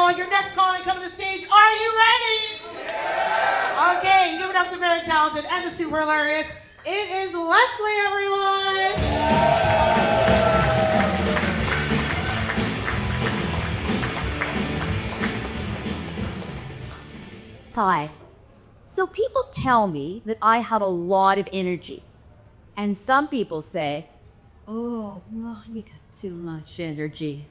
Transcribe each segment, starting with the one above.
all your next calling coming to the stage. Are you ready? Yeah. Okay, give it up to the very talented and the super hilarious. It is Leslie, everyone. Hi. So people tell me that I have a lot of energy. And some people say, oh, you got too much energy.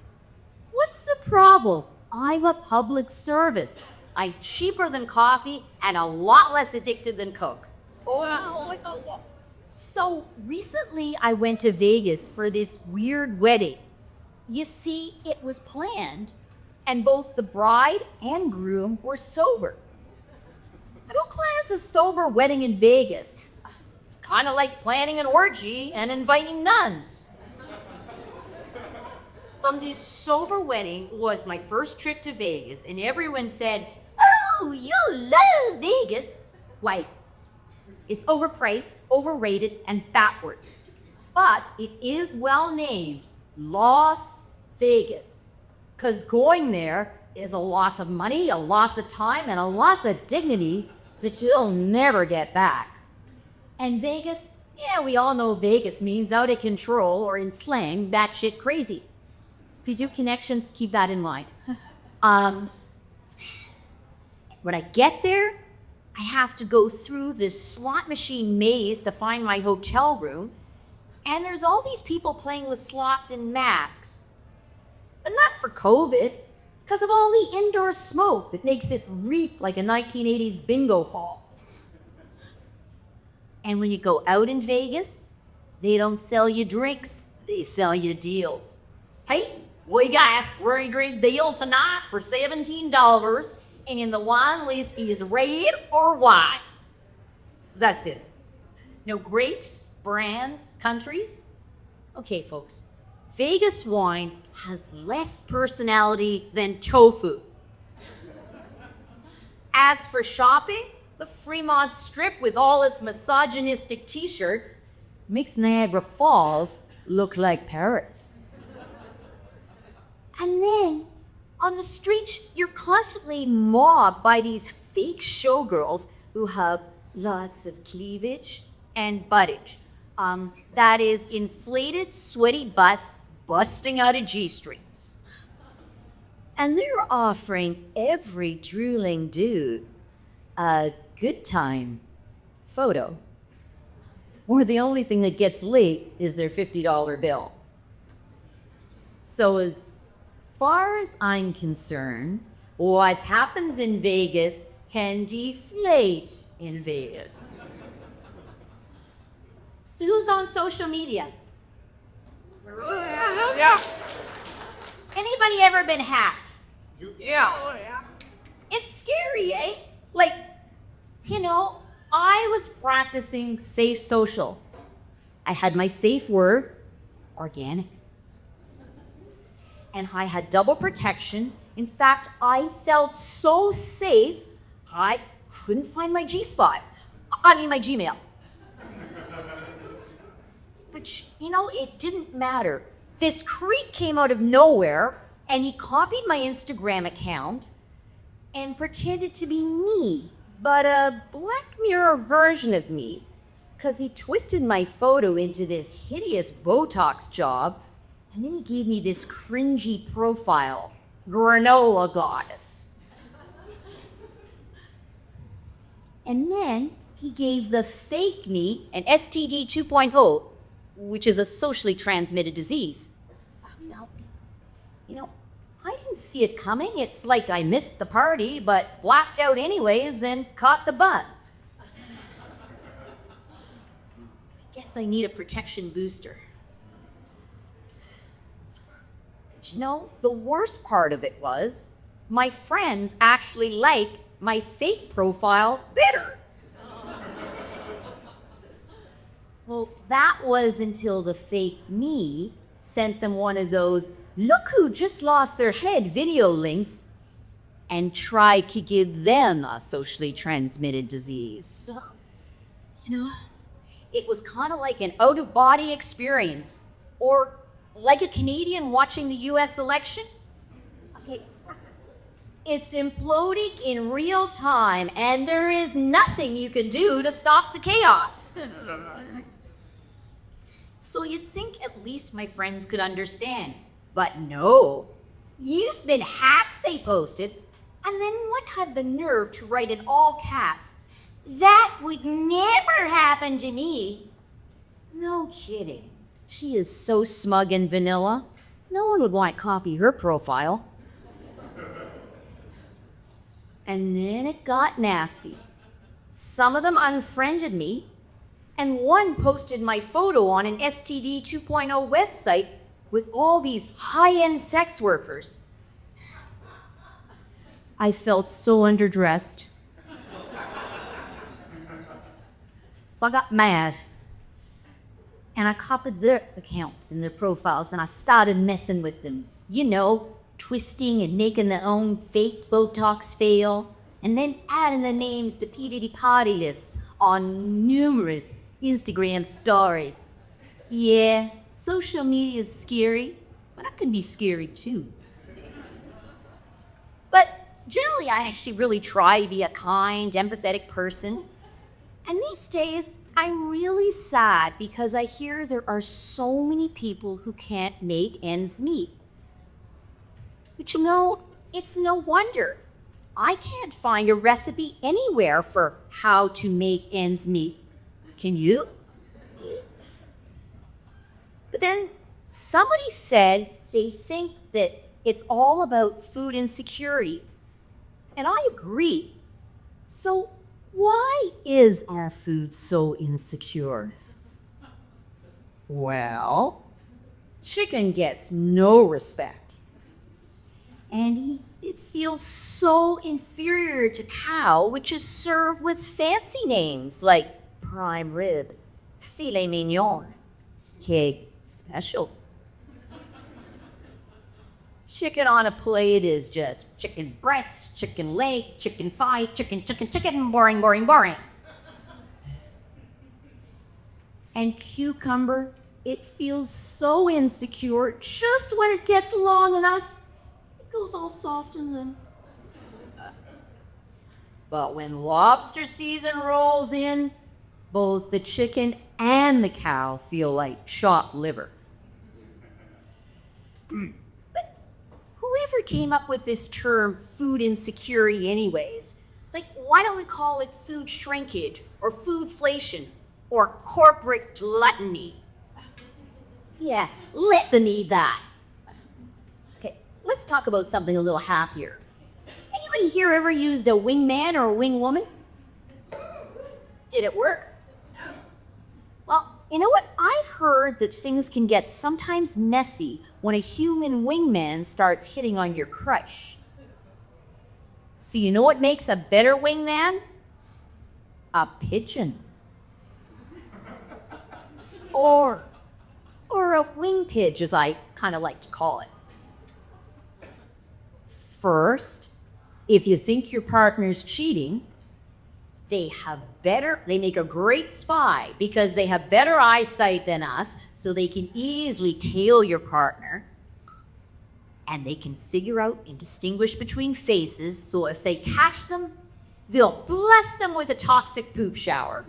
What's the problem? I'm a public service. I'm cheaper than coffee and a lot less addicted than Coke. So recently I went to Vegas for this weird wedding. You see, it was planned, and both the bride and groom were sober. Who plans a sober wedding in Vegas? It's kind of like planning an orgy and inviting nuns. Somebody's sober wedding was my first trip to Vegas, and everyone said, oh, you love Vegas. Why? It's overpriced, overrated, and backwards. But it is well named Las Vegas, because going there is a loss of money, a loss of time, and a loss of dignity that you'll never get back. And Vegas, yeah, we all know Vegas means out of control, or in slang, batshit crazy. If you do connections, keep that in mind. When I get there, I have to go through this slot machine maze to find my hotel room, and there's all these people playing the slots in masks. But not for COVID, because of all the indoor smoke that makes it reek like a 1980s bingo hall. And when you go out in Vegas, they don't sell you drinks, they sell you deals. Hey, we got a very great deal tonight for $17, and the wine list is red or white. That's it. No grapes, brands, countries. Okay, folks. Vegas wine has less personality than tofu. As for shopping, the Fremont Strip with all its misogynistic t-shirts makes Niagara Falls look like Paris. And then, on the streets, you're constantly mobbed by these fake showgirls who have lots of cleavage and buttage. That is inflated, sweaty butts busting out of G-strings. And they're offering every drooling dude a good time photo, where the only thing that gets late is their $50 bill. So as far as I'm concerned, what happens in Vegas can deflate in Vegas. So who's on social media? Yeah. Anybody ever been hacked? Yeah. Oh, yeah. It's scary, eh? Like, I was practicing safe social. I had my safe word, organic. And I had double protection. In fact, I felt so safe, I couldn't find my G-spot. My Gmail. But, it didn't matter. This creep came out of nowhere, and he copied my Instagram account and pretended to be me, but a Black Mirror version of me, because he twisted my photo into this hideous Botox job, and then he gave me this cringy profile, granola goddess. And then he gave the fake me an STD 2.0, which is a socially transmitted disease. I didn't see it coming. It's like I missed the party, but blacked out anyways and caught the bug. I guess I need a protection booster. But the worst part of it was, my friends actually like my fake profile better. Well, that was until the fake me sent them one of those "look who just lost their head" video links and tried to give them a socially transmitted disease. So, it was kind of like an out-of-body experience, or like a Canadian watching the US election. Okay, It's imploding in real time, and there is nothing you can do to stop the chaos. So you'd think at least my friends could understand. But no. You've been hacked, they posted. And then one had the nerve to write in all caps, "That would never happen to me." No kidding. She is so smug and vanilla. No one would want to copy her profile. And then it got nasty. Some of them unfriended me, and one posted my photo on an STD 2.0 website with all these high-end sex workers. I felt so underdressed. So I got mad. And I copied their accounts and their profiles, and I started messing with them. You know, twisting and making their own fake Botox fail, and then adding their names to P. party lists on numerous Instagram stories. Yeah, social media is scary, but I can be scary too. But generally, I actually really try to be a kind, empathetic person. And these days, I'm really sad because I hear there are so many people who can't make ends meet. But you know, it's no wonder. I can't find a recipe anywhere for how to make ends meet. Can you? But then somebody said they think that it's all about food insecurity. And I agree. So why is our food so insecure? Well, chicken gets no respect. And it feels so inferior to cow, which is served with fancy names like prime rib, filet mignon, keg special. Chicken on a plate is just chicken breast, chicken leg, chicken thigh, chicken, boring, boring, boring. And cucumber, it feels so insecure just when it gets long enough. It goes all soft and limp. But when lobster season rolls in, both the chicken and the cow feel like chopped liver. But whoever came up with this term food insecurity anyways? Like, why don't we call it food shrinkage or foodflation or corporate gluttony? Yeah, let them eat that. Okay, let's talk about something a little happier. Anybody here ever used a wingman or a wingwoman? Did it work? Well, you know what? I've heard that things can get sometimes messy when a human wingman starts hitting on your crush. So you know what makes a better wingman? A pigeon. Or a wing pidge, as I kind of like to call it. First, if you think your partner's cheating, they make a great spy because they have better eyesight than us, so they can easily tail your partner, and they can figure out and distinguish between faces, so if they catch them, they'll bless them with a toxic poop shower.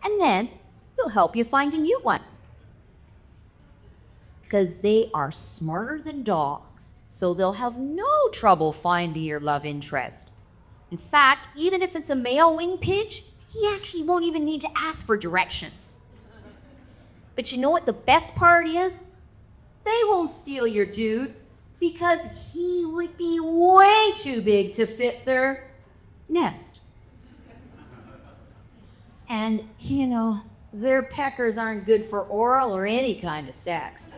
And then they'll help you find a new one. Because they are smarter than dogs, so they'll have no trouble finding your love interest. In fact, even if it's a male wing pidge, he actually won't even need to ask for directions. But you know what the best part is? They won't steal your dude because he would be way too big to fit their nest. And, you know, their peckers aren't good for oral or any kind of sex.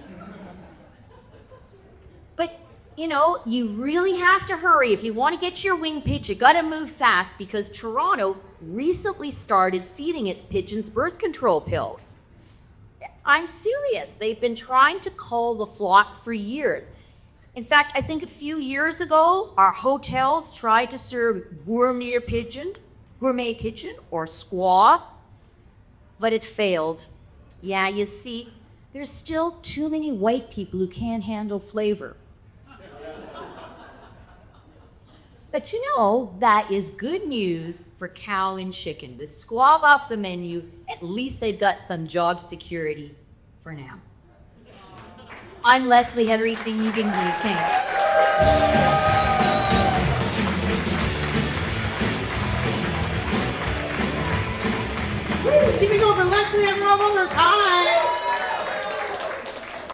But, you know, you really have to hurry. If you want to get your wing pidge, you gotta move fast because Toronto recently started feeding its pigeons birth control pills. I'm serious. They've been trying to cull the flock for years. In fact, I think a few years ago, our hotels tried to serve gourmet pigeon, or squaw, but it failed. Yeah, you see, there's still too many white people who can't handle flavor. But you know, that is good news for cow and chicken. With squab off the menu, at least they've got some job security for now. I'm Leslie Hetherington. You can be king. Keep it going for Leslie and Rob one more time.